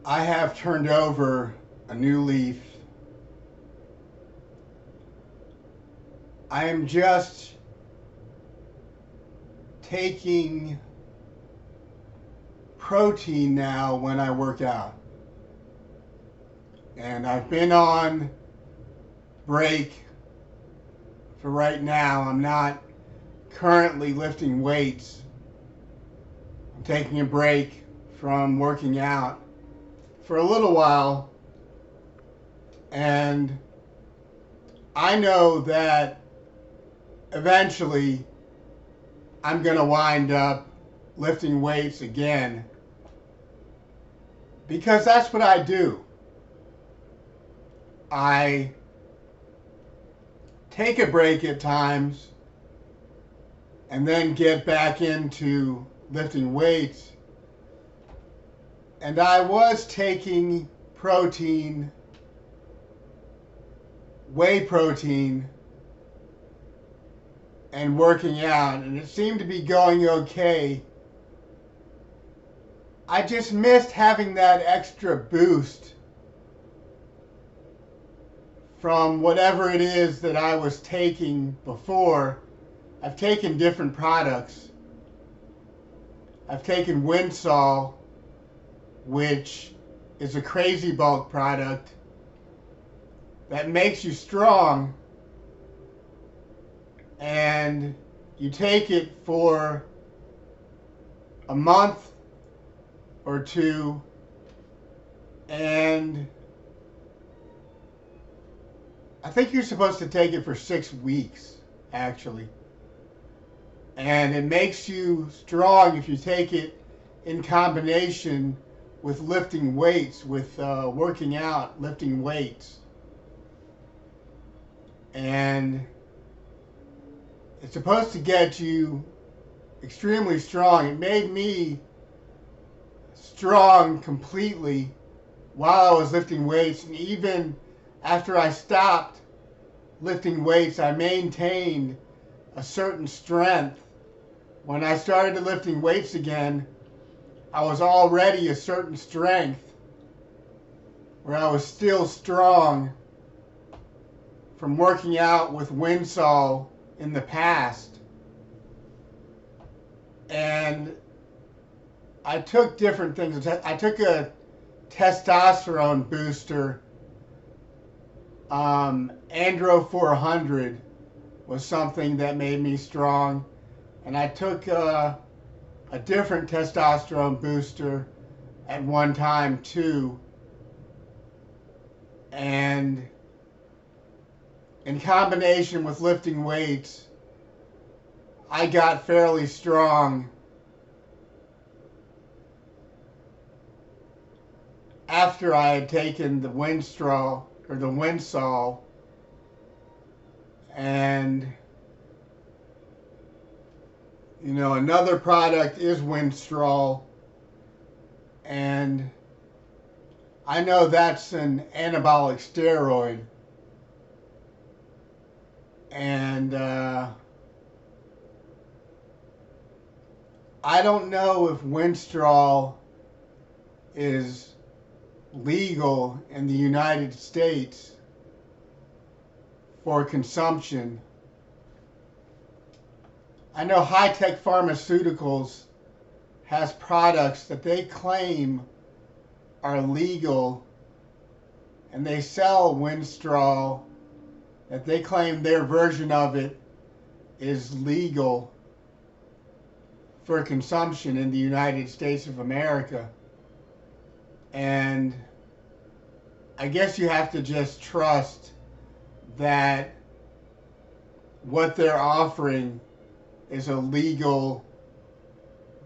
I have turned over a new leaf. I am just taking protein now when I work out. And I've been on break for right now. I'm not currently lifting weights. I'm taking a break from working out for a little while. And I know that eventually I'm going to wind up lifting weights again because that's what I do. I take a break at times and then get back into lifting weights. And I was taking protein, whey protein, and working out, and it seemed to be going okay. I just missed having that extra boost from whatever it is that I was taking before. I've taken different products. I've taken Winsol, which is a crazy bulk product that makes you strong, and you take it for a month or two, and I think you're supposed to take it for 6 weeks, actually. And it makes you strong if you take it in combination with lifting weights, with working out, lifting weights. And it's supposed to get you extremely strong. It made me strong completely while I was lifting weights, and even after I stopped lifting weights, I maintained a certain strength. When I started lifting weights again, I was already a certain strength where I was still strong from working out with Winsol in the past. And I took different things. I took a testosterone booster. Andro 400 was something that made me strong. And I took a different testosterone booster at one time too. And in combination with lifting weights, I got fairly strong after I had taken the Winsol. And you know, another product is Winstrol, and I know that's an anabolic steroid. And I don't know if Winstrol is legal in the United States for consumption. I know High Tech Pharmaceuticals has products that they claim are legal, and they sell Winstrol that they claim their version of it is legal for consumption in the United States of America. And I guess you have to just trust that what they're offering is a legal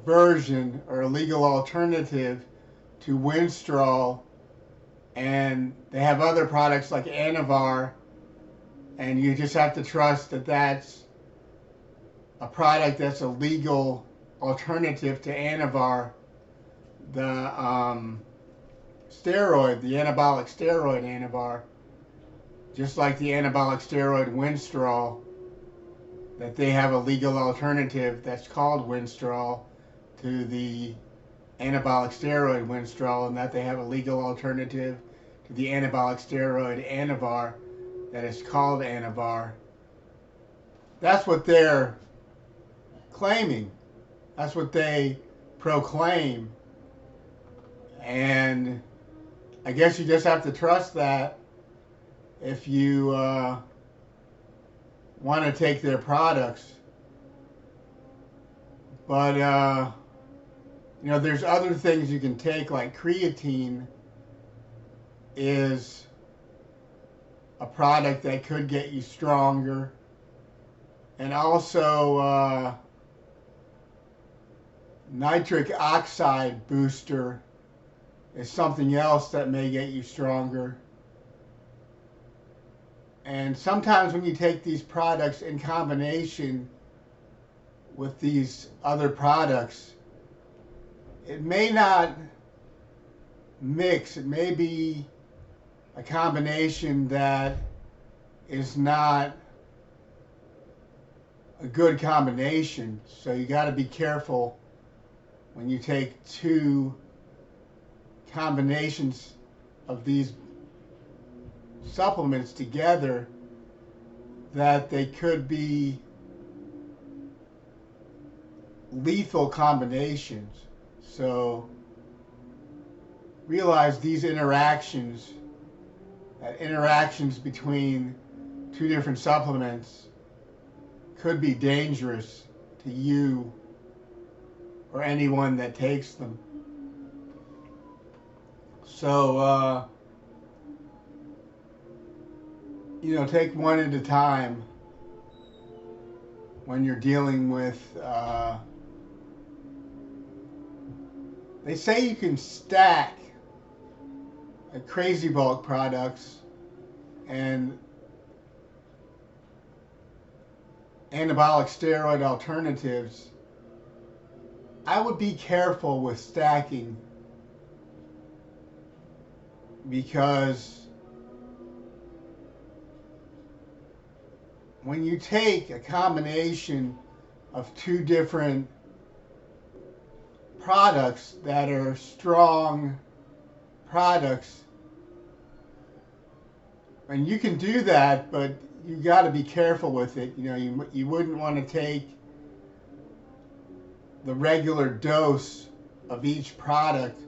version or a legal alternative to Winstrol. And they have other products like Anavar, and you just have to trust that that's a product that's a legal alternative to Anavar, the steroid, the anabolic steroid Anavar, just like the anabolic steroid Winstrol, that they have a legal alternative that's called Winstrol to the anabolic steroid winstrol, and that they have a legal alternative to the anabolic steroid Anavar that is called Anavar. That's what they're claiming. That's what they proclaim. And I guess you just have to trust that if you want to take their products. But, you know, there's other things you can take, like creatine is a product that could get you stronger. And also, nitric oxide booster is something else that may get you stronger. And sometimes when you take these products in combination with these other products, it may not mix. It may be a combination that is not a good combination. So you got to be careful when you take two combinations of these supplements together, that they could be lethal combinations. So realize these interactions between two different supplements could be dangerous to you or anyone that takes them. So, you know, take one at a time when you're dealing with, they say you can stack crazy bulk products and anabolic steroid alternatives. I would be careful with stacking, because when you take a combination of two different products that are strong products, and you can do that, but you got to be careful with it. You know, you wouldn't want to take the regular dose of each product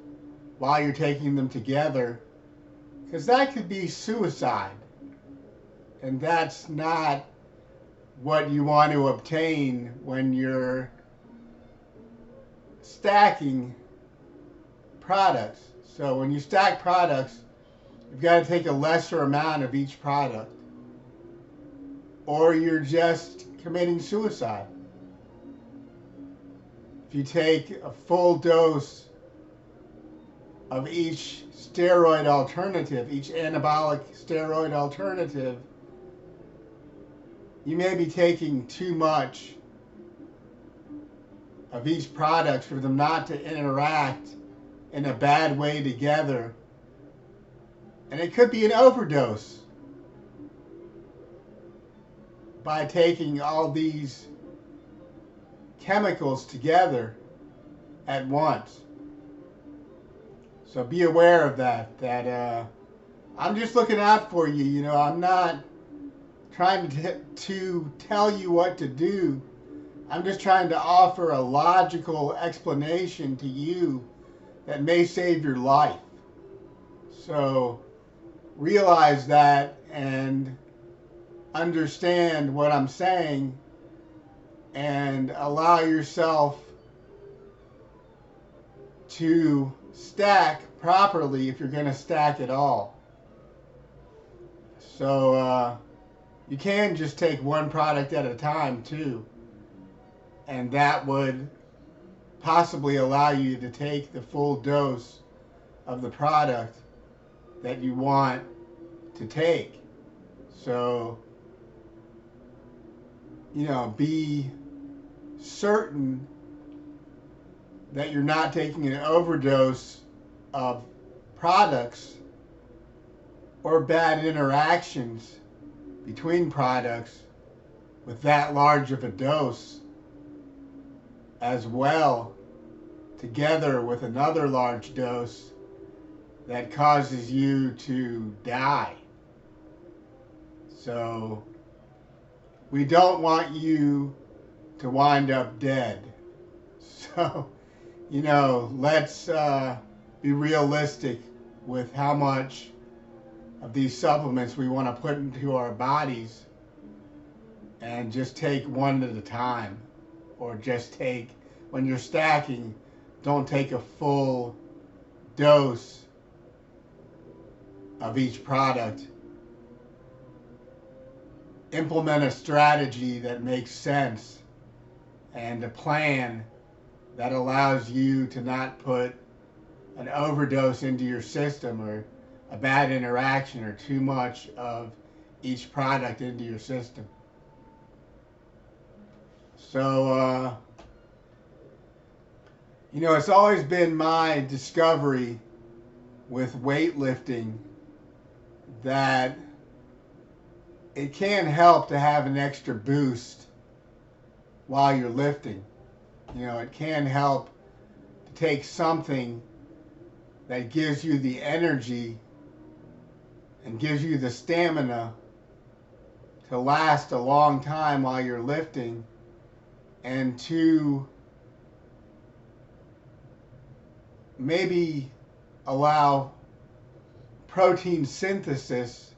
while you're taking them together, because that could be suicide, and that's not what you want to obtain when you're stacking products. So when you stack products, you've got to take a lesser amount of each product, or you're just committing suicide. If you take a full dose of each steroid alternative, each anabolic steroid alternative, you may be taking too much of each product for them not to interact in a bad way together. And it could be an overdose by taking all these chemicals together at once. So be aware of that. I'm just looking out for you. You know, I'm not trying to tell you what to do. I'm just trying to offer a logical explanation to you that may save your life. So realize that and understand what I'm saying, and allow yourself to stack properly if you're going to stack at all. So you can just take one product at a time too, and that would possibly allow you to take the full dose of the product that you want to take. So, you know, be certain that you're not taking an overdose of products or bad interactions between products with that large of a dose as well together with another large dose that causes you to die. So we don't want you to wind up dead. So, let's be realistic with how much of these supplements we want to put into our bodies, and just take one at a time. Or just take, when you're stacking, don't take a full dose of each product. Implement a strategy that makes sense and a plan that allows you to not put an overdose into your system, or a bad interaction, or too much of each product into your system. So, it's always been my discovery with weightlifting that it can help to have an extra boost while you're lifting. It can help to take something that gives you the energy and gives you the stamina to last a long time while you're lifting, and to maybe allow protein synthesis,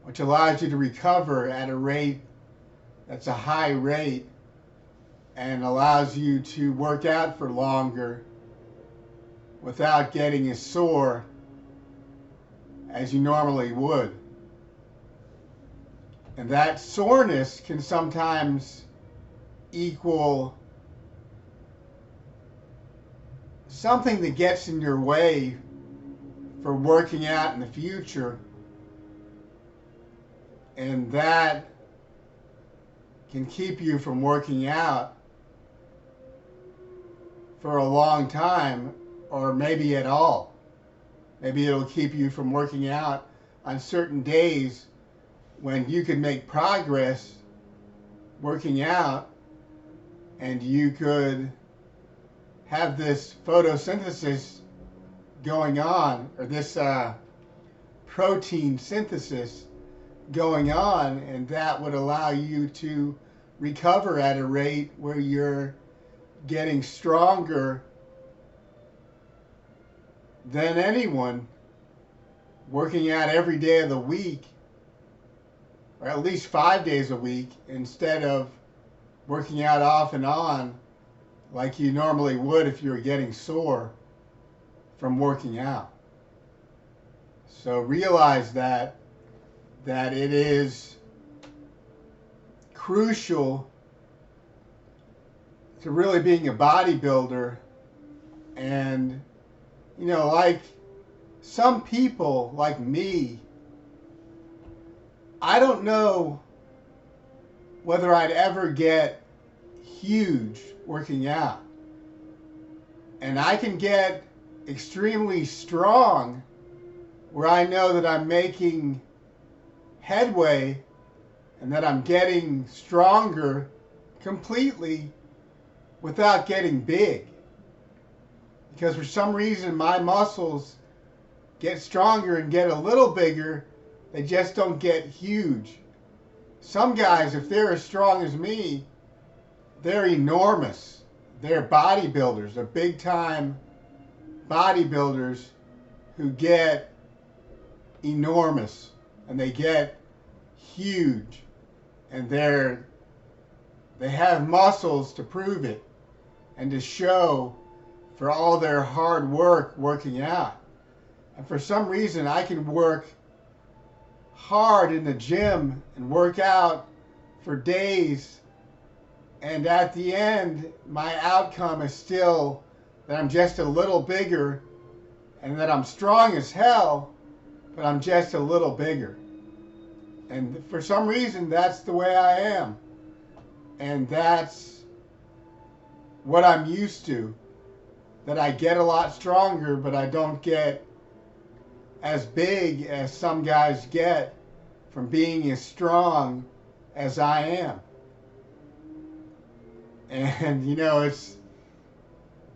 which allows you to recover at a rate that's a high rate and allows you to work out for longer without getting as sore as you normally would. And that soreness can sometimes equal something that gets in your way for working out in the future, and that can keep you from working out for a long time, or maybe at all. Maybe it'll keep you from working out on certain days when you could make progress working out, and you could have this photosynthesis going on, or this protein synthesis going on, and that would allow you to recover at a rate where you're getting stronger than anyone working out every day of the week, or at least 5 days a week, instead of working out off and on like you normally would if you were getting sore from working out. So realize that it is crucial to really being a bodybuilder. And like some people like me, I don't know whether I'd ever get huge working out. And I can get extremely strong where I know that I'm making headway and that I'm getting stronger completely without getting big. Because for some reason my muscles get stronger and get a little bigger, they just don't get huge. Some guys, if they're as strong as me, they're enormous. They're bodybuilders. They're big time bodybuilders who get enormous, and they get huge, and they have muscles to prove it and to show for all their hard work working out. And for some reason I can work hard in the gym and work out for days, and at the end my outcome is still that I'm just a little bigger, and that I'm strong as hell, but I'm just a little bigger. And for some reason that's the way I am, and that's what I'm used to, that I get a lot stronger, but I don't get as big as some guys get from being as strong as I am. And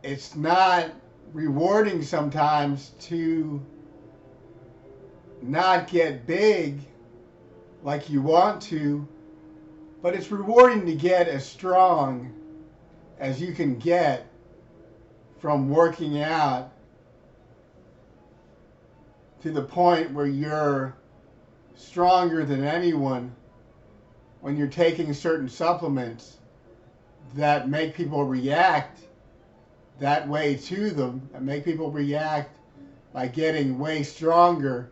it's not rewarding sometimes to not get big like you want to, but it's rewarding to get as strong as you can get from working out to the point where you're stronger than anyone when you're taking certain supplements that make people react that way to them, and make people react by getting way stronger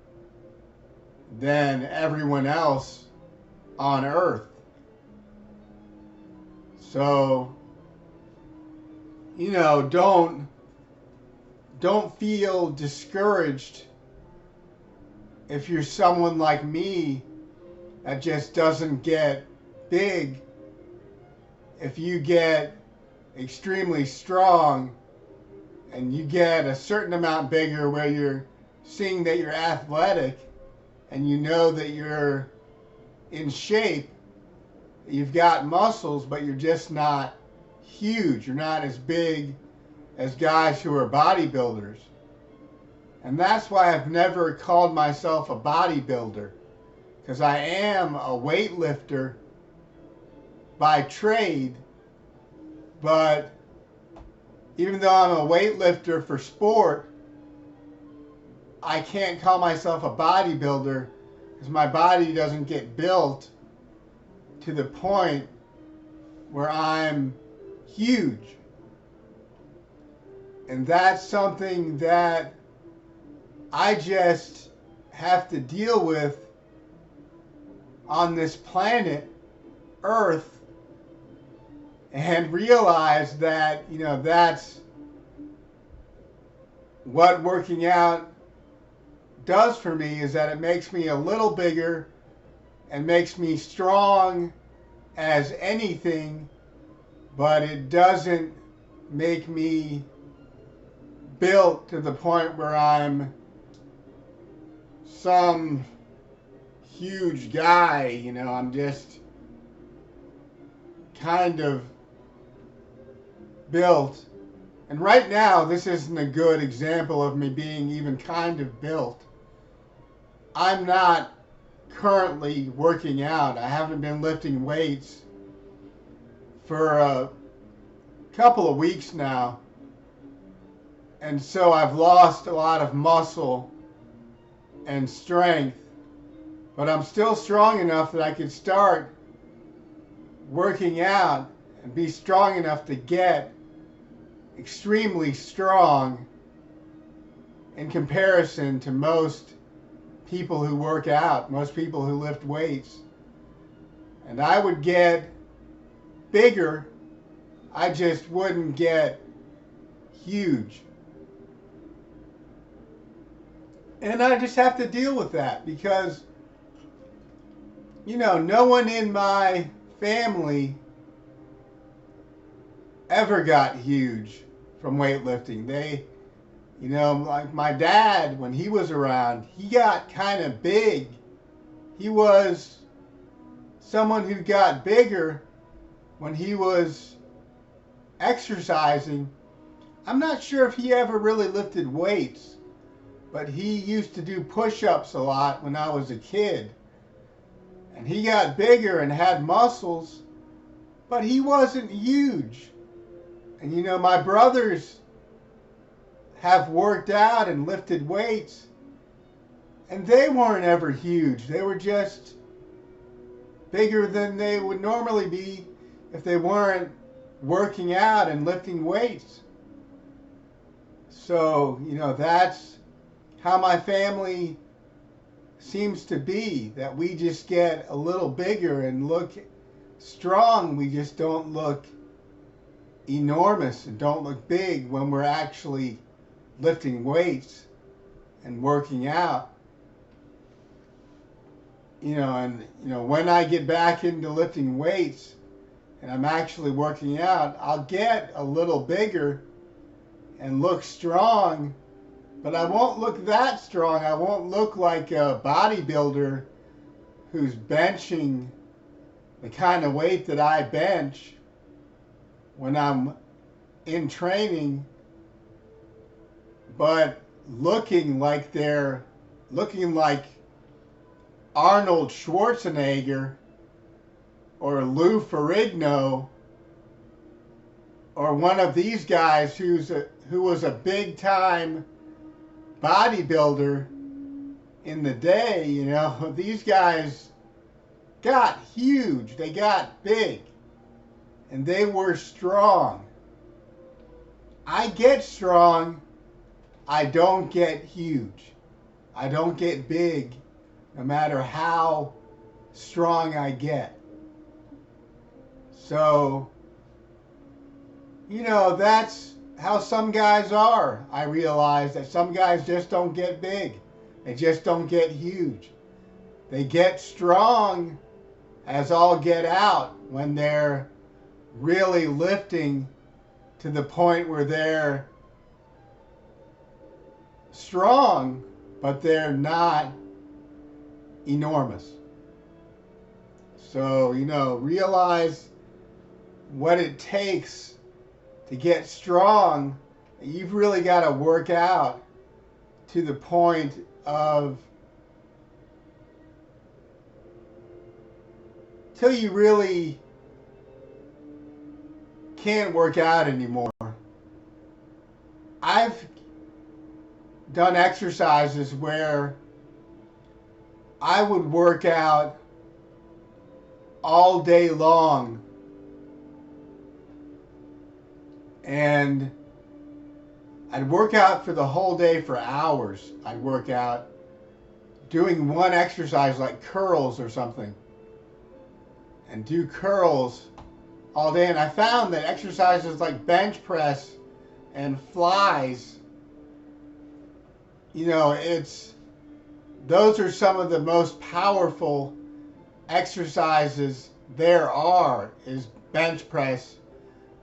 than everyone else on earth. So, don't feel discouraged if you're someone like me that just doesn't get big. If you get extremely strong and you get a certain amount bigger where you're seeing that you're athletic and you know that you're in shape, you've got muscles, but you're just not huge. You're not as big as guys who are bodybuilders. And that's why I've never called myself a bodybuilder, because I am a weightlifter by trade, but even though I'm a weightlifter for sport, I can't call myself a bodybuilder because my body doesn't get built to the point where I'm huge. And that's something that I just have to deal with on this planet Earth, and realize that, that's what working out does for me, is that it makes me a little bigger and makes me strong as anything, but it doesn't make me built to the point where I'm some huge guy. I'm just kind of built. And right now, this isn't a good example of me being even kind of built. I'm not currently working out. I haven't been lifting weights for a couple of weeks now. And so I've lost a lot of muscle and strength, but I'm still strong enough that I could start working out and be strong enough to get extremely strong in comparison to most people who work out, most people who lift weights. And I would get bigger, I just wouldn't get huge. And I just have to deal with that because, no one in my family ever got huge from weightlifting. Like my dad, when he was around, he got kind of big. He was someone who got bigger when he was exercising. I'm not sure if he ever really lifted weights, but he used to do push-ups a lot when I was a kid. And he got bigger and had muscles, but he wasn't huge. And my brothers have worked out and lifted weights, and they weren't ever huge. They were just bigger than they would normally be if they weren't working out and lifting weights. So, that's how my family seems to be, that we just get a little bigger and look strong. We just don't look enormous and don't look big when we're actually lifting weights and working out. When I get back into lifting weights and I'm actually working out, I'll get a little bigger and look strong, but I won't look that strong. I won't look like a bodybuilder who's benching the kind of weight that I bench when I'm in training but looking like Arnold Schwarzenegger or Lou Ferrigno or one of these guys who was a big time bodybuilder in the day. You know, these guys got huge, they got big, and they were strong. I get strong, I don't get huge. I don't get big no matter how strong I get. So, you know, that's how some guys are. I realize that some guys just don't get big. They just don't get huge. They get strong as all get out when they're really lifting to the point where they're strong, but they're not enormous. So, you know, realize what it takes to get strong. You've really got to work out to the point of till you really can't work out anymore. I've done exercises where I would work out all day long, and I'd work out for the whole day for hours. I'd work out doing one exercise like curls or something, and do curls all day. And I found that exercises like bench press and flies, you know, those are some of the most powerful exercises there are, is bench press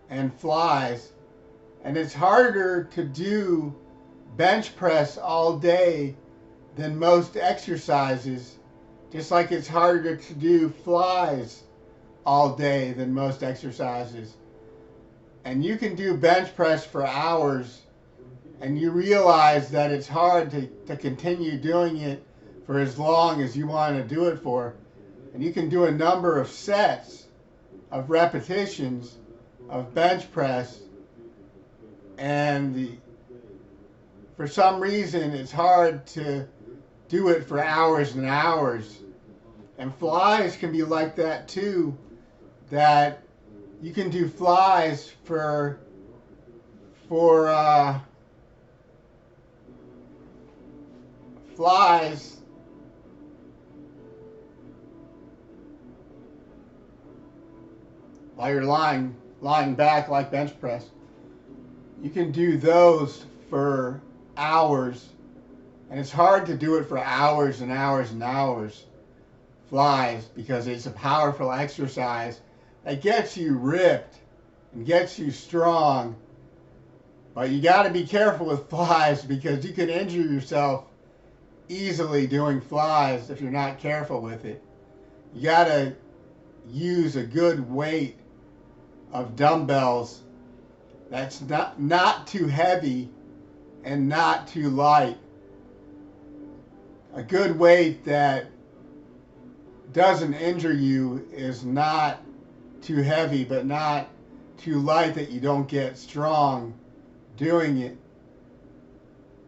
and flies. And it's harder to do bench press all day than most exercises, just like it's harder to do flies all day than most exercises. And you can do bench press for hours, and you realize that it's hard to continue doing it for as long as you want to do it for. And you can do a number of sets of repetitions of bench press, and for some reason it's hard to do it for hours and hours. And flies can be like that too, that you can do flies for flies while you're lying back like bench press. You can do those for hours, and it's hard to do it for hours and hours and hours, flies, because it's a powerful exercise that gets you ripped and gets you strong. But you got to be careful with flies, because you can injure yourself easily doing flies if you're not careful with it. You got to use a good weight of dumbbells that's not too heavy and not too light. A good weight that doesn't injure you is not too heavy but not too light that you don't get strong doing it.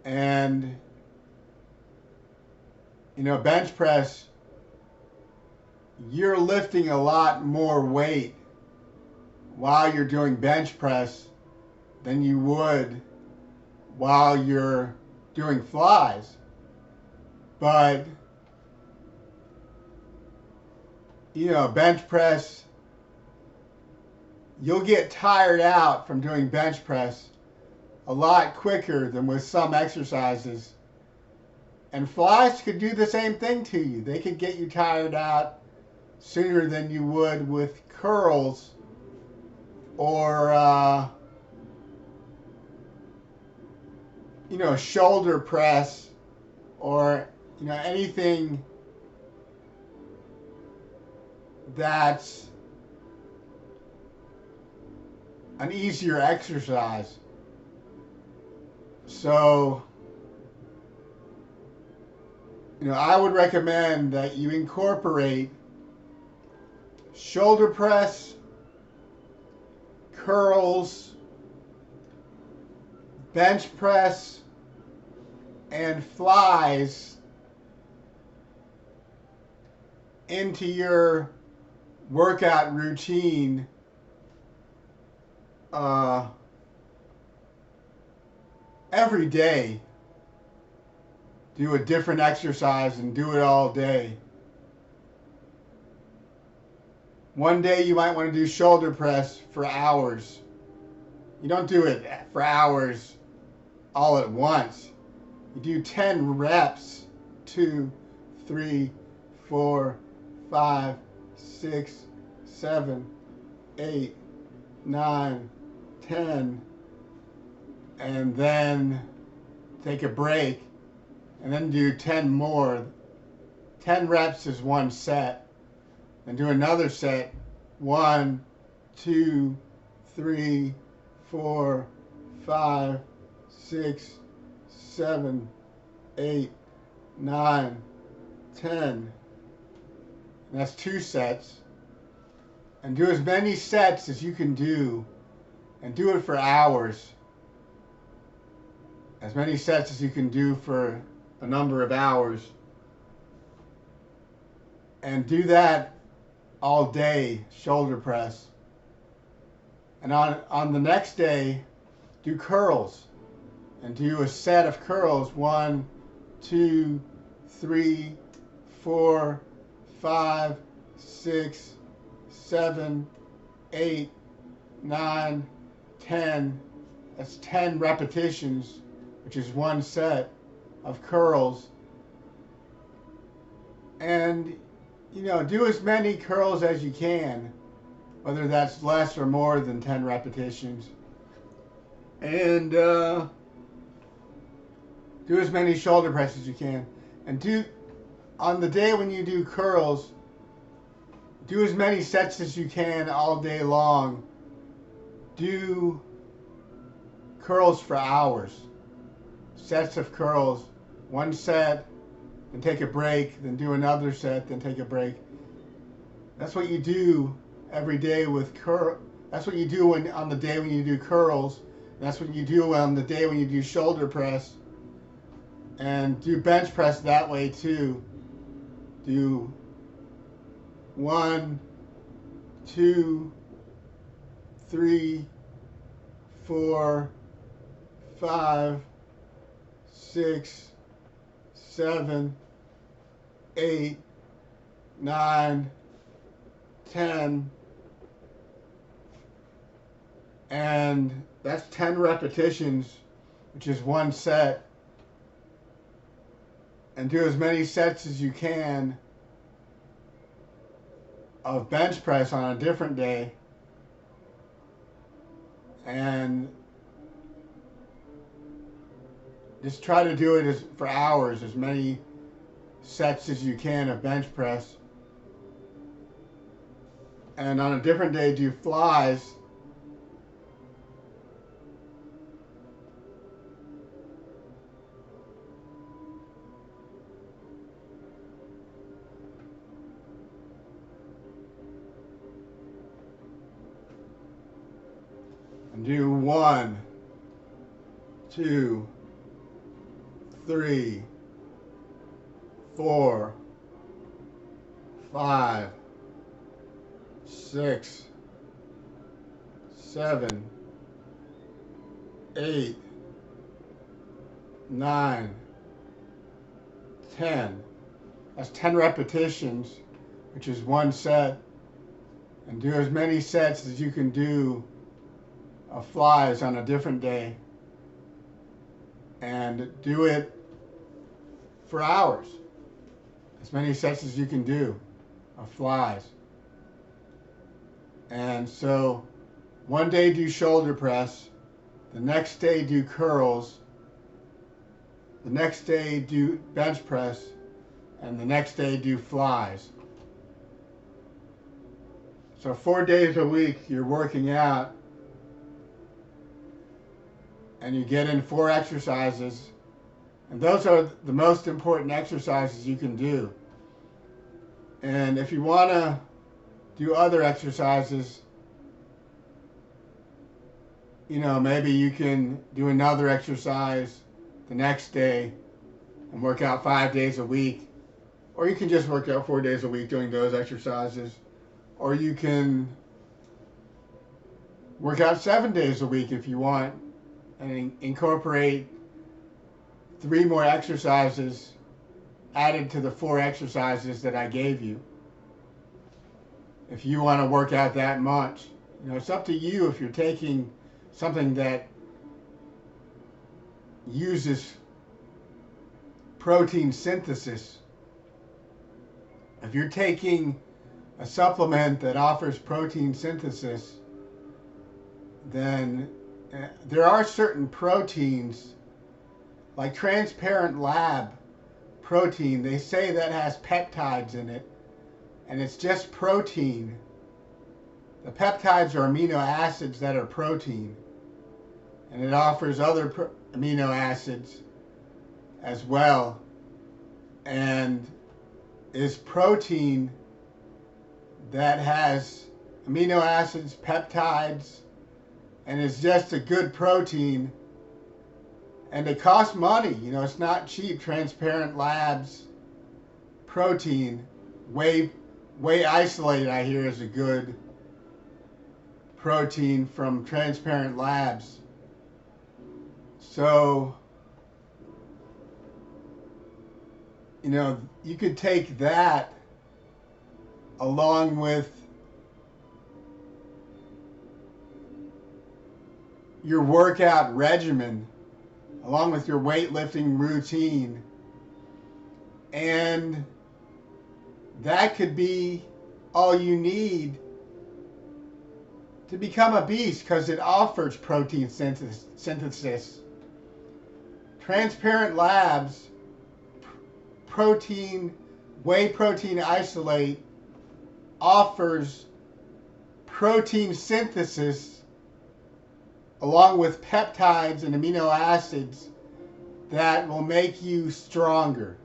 And you know, bench press, you're lifting a lot more weight while you're doing bench press than you would while you're doing flies. But you know, bench press, you'll get tired out from doing bench press a lot quicker than with some exercises. And flies could do the same thing to you. They could get you tired out sooner than you would with curls or you know, shoulder press, or you know, anything that's an easier exercise. So, I would recommend that you incorporate shoulder press, curls, bench press, and flies into your workout routine every day. Do a different exercise and do it all day. One day you might want to do shoulder press for hours. You don't do it for hours all at once. You do 10 reps, 2, 3, 4, 5, 6, 7, 8, 9, 10, and then take a break, and then do 10 more. 10 reps is one set. And do another set. 1, 2, 3, 4, 5, 6, 7, 8, 9, 10. And that's 2 sets. And do as many sets as you can do. And do it for hours. As many sets as you can do for a number of hours. And do that all day, shoulder press. And on the next day, do curls. And do a set of curls. 1, 2, 3, 4, 5, 6, 7, 8, 9, 10. That's 10 repetitions, which is one set of curls. And do as many curls as you can, whether that's less or more than 10 repetitions. And do as many shoulder presses as you can. And on the day when you do curls, do as many sets as you can all day long. Do curls for hours. Sets of curls. One set, then take a break, then do another set, then take a break. That's what you do every day with That's what you do on the day when you do curls. That's what you do on the day when you do shoulder press. And do bench press that way too. Do 1, 2, 3, 4, 5, 6, 7, 8, 9, 10, and that's 10 repetitions, which is one set. And do as many sets as you can of bench press on a different day. And just try to do it for hours, as many sets as you can of bench press. And on a different day, do flies. And do 1, 2, 3, 4, 5, 6, 7, 8, 9, 10. That's 10 repetitions, which is one set. And do as many sets as you can do of flies on a different day. And do it for hours. As many sets as you can do of flies. And so one day do shoulder press, the next day do curls, the next day do bench press, and the next day do flies. So 4 days a week you're working out, and you get in 4 exercises, and those are the most important exercises you can do. And if you want to do other exercises, maybe you can do another exercise the next day and work out 5 days a week. Or you can just work out 4 days a week doing those exercises. Or you can work out 7 days a week if you want and incorporate 3 more exercises added to the 4 exercises that I gave you. If you want to work out that much, it's up to you. If you're taking something that uses protein synthesis, if you're taking a supplement that offers protein synthesis, then there are certain proteins, like transparent lab protein, they say that has peptides in it, and it's just protein. The peptides are amino acids that are protein, and it offers other amino acids as well, and is protein that has amino acids, peptides, and is just a good protein. And it costs money. It's not cheap. Transparent Labs protein, whey isolate, I hear, is a good protein from Transparent Labs. So, you could take that along with your workout regimen, along with your weightlifting routine, and that could be all you need to become a beast, because it offers protein synthesis. Transparent Labs whey protein isolate offers protein synthesis along with peptides and amino acids that will make you stronger.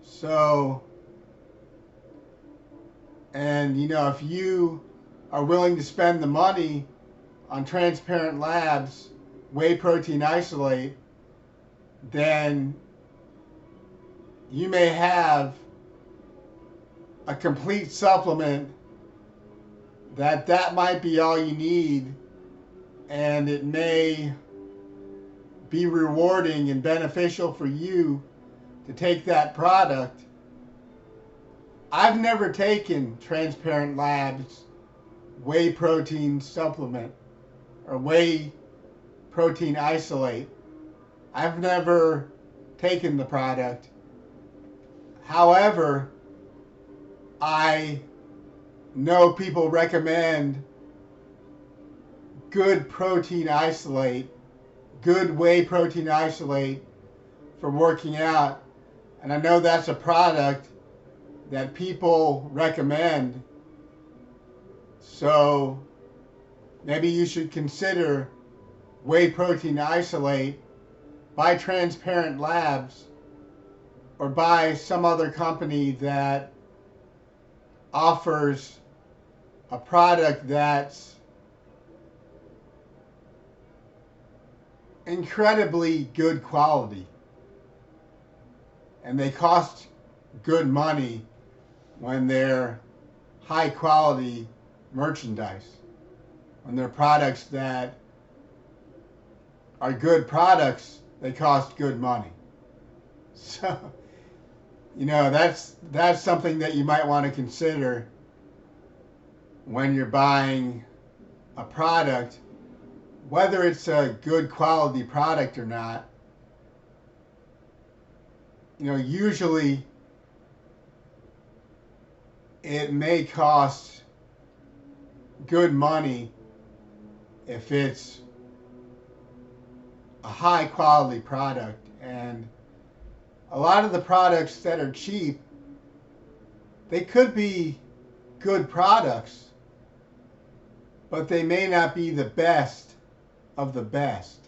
So, and if you are willing to spend the money on Transparent Labs whey protein isolate, then you may have a complete supplement that might be all you need, and it may be rewarding and beneficial for you to take that product. I've never taken Transparent Labs whey protein supplement or whey protein isolate. I've never taken the product. However, I know people recommend good protein isolate, good whey protein isolate for working out. And I know that's a product that people recommend. So maybe you should consider whey protein isolate by Transparent Labs or by some other company that offers a product that's incredibly good quality, and they cost good money when they're high quality merchandise, when they're products that are good products. They cost good money. So that's something that you might want to consider when you're buying a product, whether it's a good quality product or not. Usually it may cost good money if it's a high quality product. And a lot of the products that are cheap, they could be good products, but they may not be the best of the best,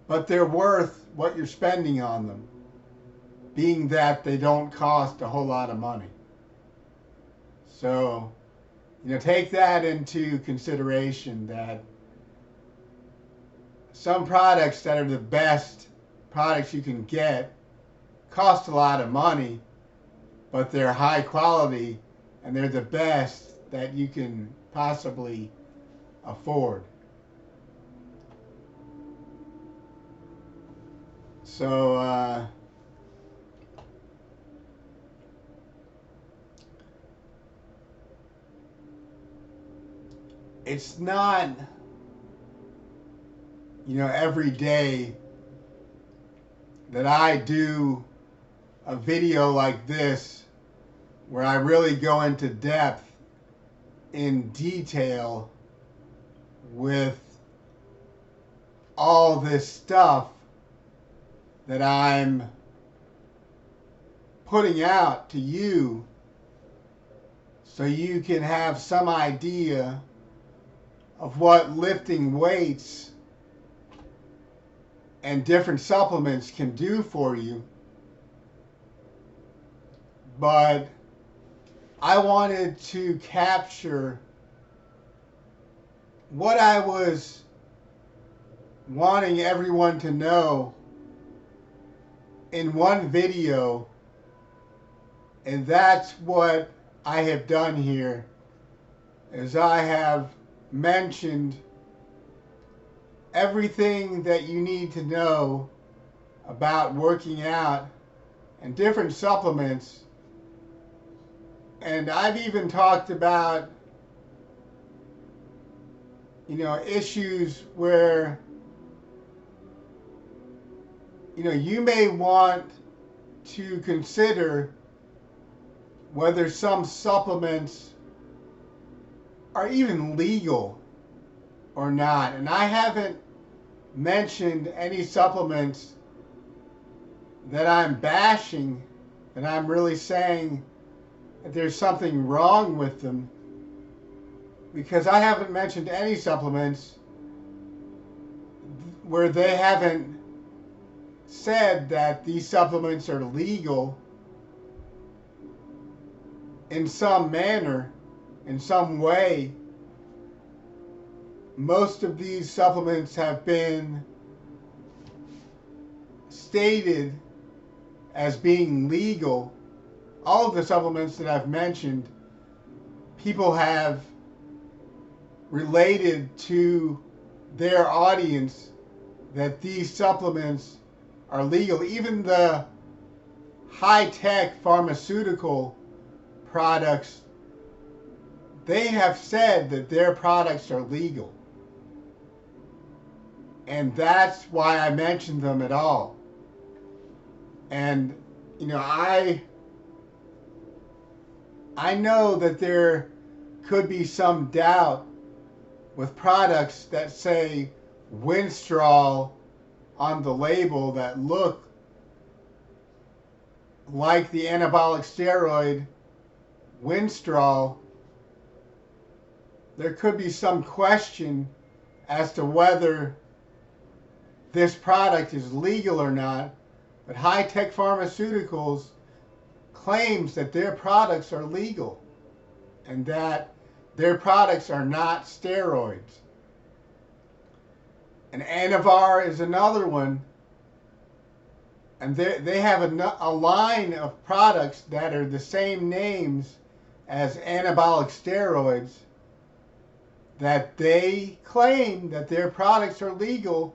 but they're worth what you're spending on them, being that they don't cost a whole lot of money. So, take that into consideration, that some products that are the best products you can get cost a lot of money, but they're high quality and they're the best that you can possibly afford. So, it's not, every day that I do a video like this where I really go into depth in detail with all this stuff that I'm putting out to you, so you can have some idea of what lifting weights and different supplements can do for you. But I wanted to capture what I was wanting everyone to know in one video, and that's what I have done here, is I have mentioned everything that you need to know about working out and different supplements. And I've even talked about, issues where, you may want to consider whether some supplements are even legal or not. And I haven't mentioned any supplements that I'm bashing, that I'm really saying that there's something wrong with them, because I haven't mentioned any supplements where they haven't said that these supplements are legal in some manner, in some way. Most of these supplements have been stated as being legal. All of the supplements that I've mentioned, people have related to their audience that these supplements are legal. Even the high-tech pharmaceutical products, they have said that their products are legal. And that's why I mentioned them at all. And, I know that there could be some doubt with products that say Winstrol on the label, that look like the anabolic steroid Winstrol. There could be some question as to whether this product is legal or not, but high-tech pharmaceuticals claims that their products are legal and that their products are not steroids. And Anavar is another one, and they have a line of products that are the same names as anabolic steroids, that they claim that their products are legal.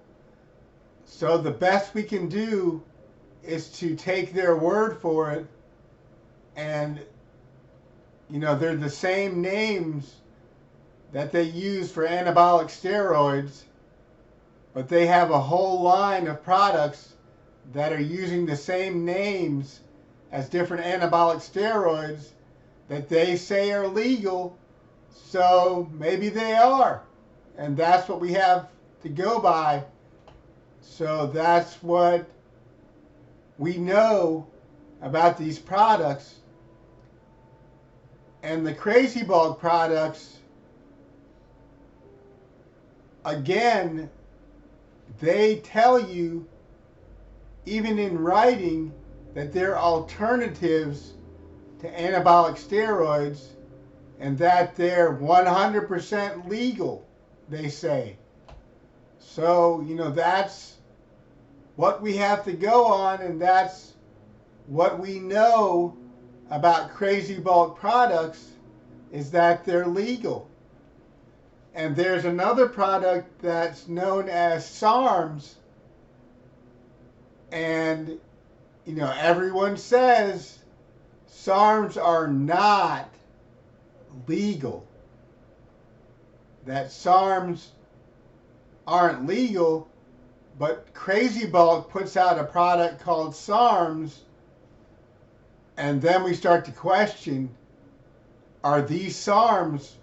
So the best we can do is to take their word for it. And, they're the same names that they use for anabolic steroids, but they have a whole line of products that are using the same names as different anabolic steroids that they say are legal. So maybe they are. And that's what we have to go by. So that's what we know about these products. And the Crazy Bulk products, again, they tell you, even in writing, that they're alternatives to anabolic steroids and that they're 100% legal, they say. So, that's what we have to go on, and that's what we know about crazy bulk products, is that they're legal. And there's another product that's known as SARMs, and everyone says SARMs are not legal, that SARMs aren't legal, but Crazy Bulk puts out a product called SARMs, and then we start to question, are these SARMs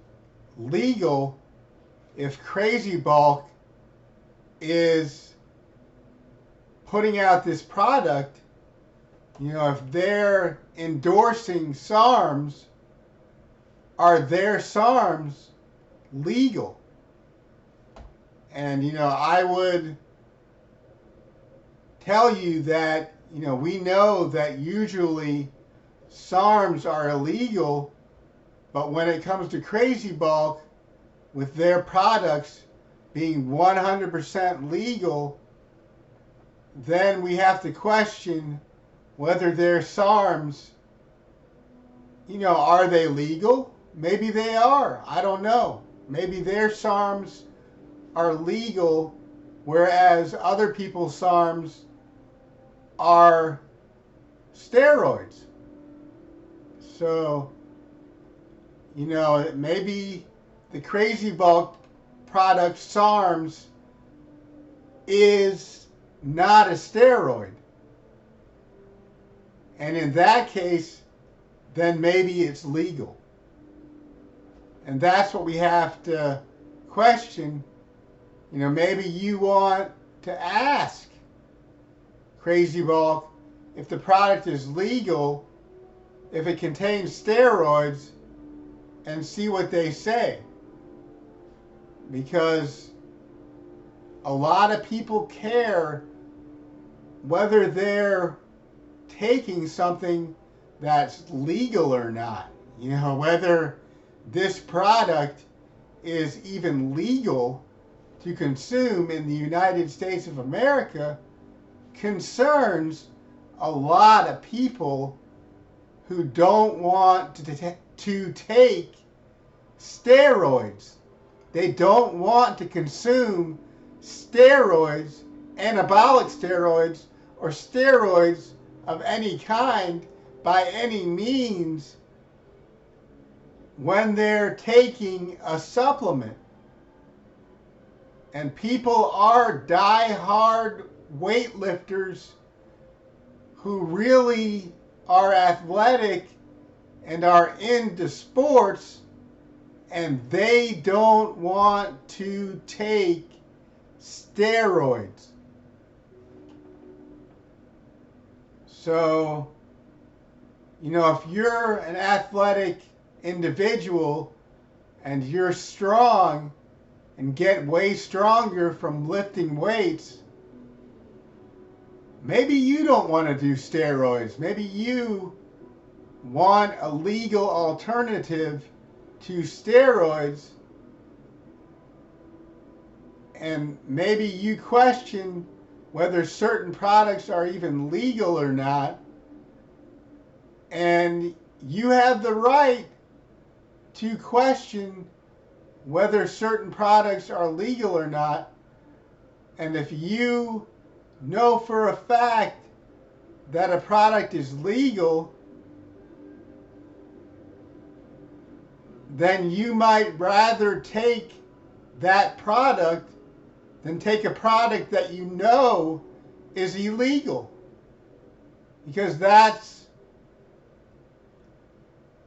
legal if Crazy Bulk is putting out this product? If they're endorsing SARMs, are their SARMs legal? And, I would tell you that, we know that usually SARMs are illegal, but when it comes to Crazy Bulk, with their products being 100% legal, then we have to question whether their SARMs, are they legal? Maybe they are. I don't know. Maybe their SARMs are legal, whereas other people's SARMs are steroids. So, maybe the Crazy Bulk product SARMs is not a steroid. And in that case, then maybe it's legal. And that's what we have to question. Maybe you want to ask Crazy Bulk if the product is legal, if it contains steroids, and see what they say. Because a lot of people care whether they're taking something that's legal or not. Whether this product is even legal to consume in the United States of America concerns a lot of people who don't want to take steroids. They don't want to consume steroids, anabolic steroids, or steroids of any kind by any means when they're taking a supplement. And people are die-hard weightlifters who really are athletic and are into sports, and they don't want to take steroids. So, if you're an athletic individual and you're strong and get way stronger from lifting weights, maybe you don't want to do steroids. Maybe you want a legal alternative to steroids, and maybe you question whether certain products are even legal or not, and you have the right to question whether certain products are legal or not. And if you know for a fact that a product is legal, then you might rather take that product than take a product that you know is illegal. Because that's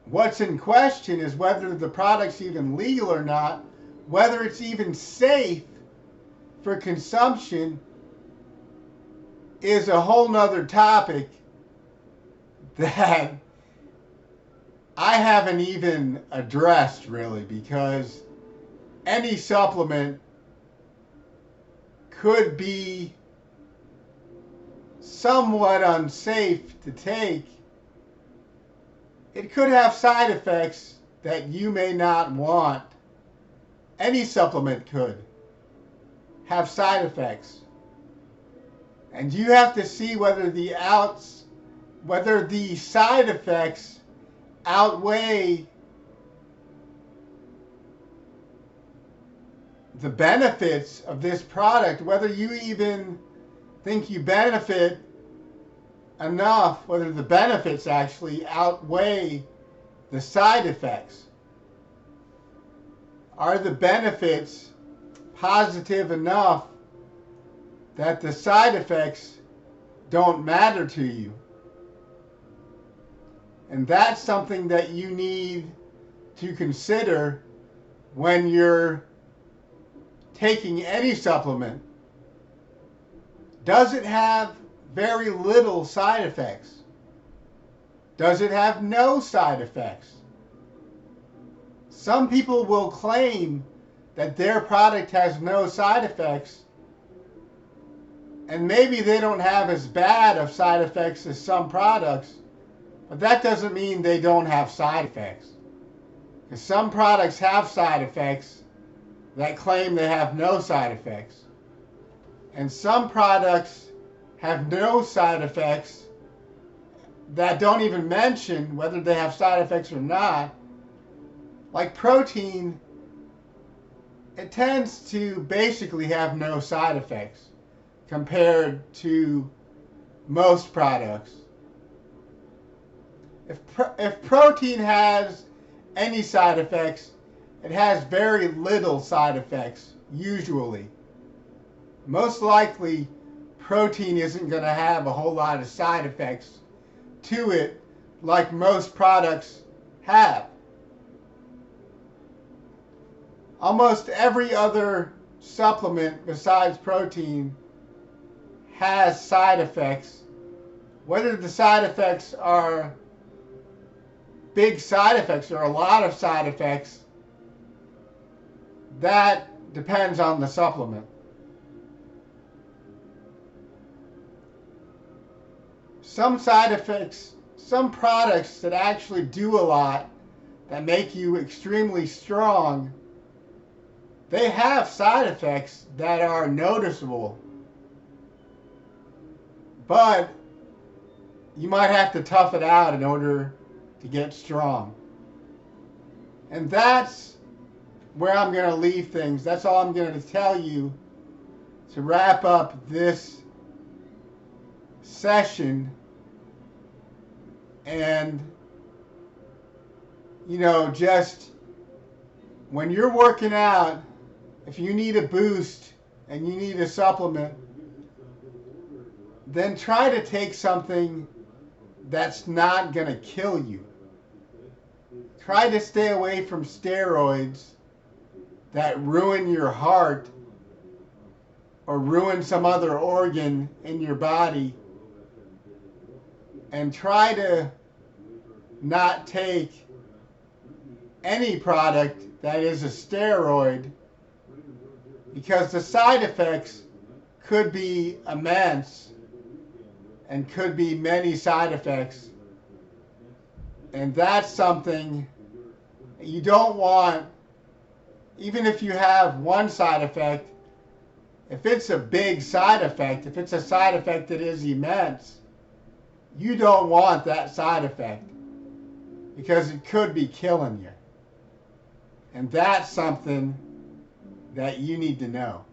what's in question, is whether the product's even legal or not, whether it's even safe for consumption is a whole nother topic that I haven't even addressed really, because any supplement could be somewhat unsafe to take, it could have side effects that you may not want. Any supplement could have side effects. And you have to see whether the side effects outweigh the benefits of this product, whether you even think you benefit enough, whether the benefits actually outweigh the side effects. Are the benefits positive enough that the side effects don't matter to you? And that's something that you need to consider when you're taking any supplement. Does it have very little side effects? Does it have no side effects? Some people will claim that their product has no side effects, and maybe they don't have as bad of side effects as some products, but that doesn't mean they don't have side effects. Because some products have side effects that claim they have no side effects. And some products have no side effects that don't even mention whether they have side effects or not. Like protein, it tends to basically have no side effects compared to most products. If protein has any side effects, it has very little side effects, usually. Most likely, protein isn't going to have a whole lot of side effects to it like most products have. Almost every other supplement besides protein has side effects. Whether the side effects are big side effects or a lot of side effects, that depends on the supplement. Some side effects, some products that actually do a lot, that make you extremely strong, they have side effects that are noticeable. But you might have to tough it out in order to get strong. And that's where I'm going to leave things. That's all I'm going to tell you to wrap up this session. And, just when you're working out, if you need a boost and you need a supplement, then try to take something that's not going to kill you. Try to stay away from steroids that ruin your heart or ruin some other organ in your body. And try to not take any product that is a steroid, because the side effects could be immense and could be many side effects. And that's something you don't want. Even if you have one side effect, if it's a big side effect, if it's a side effect that is immense, you don't want that side effect because it could be killing you. And that's something that you need to know.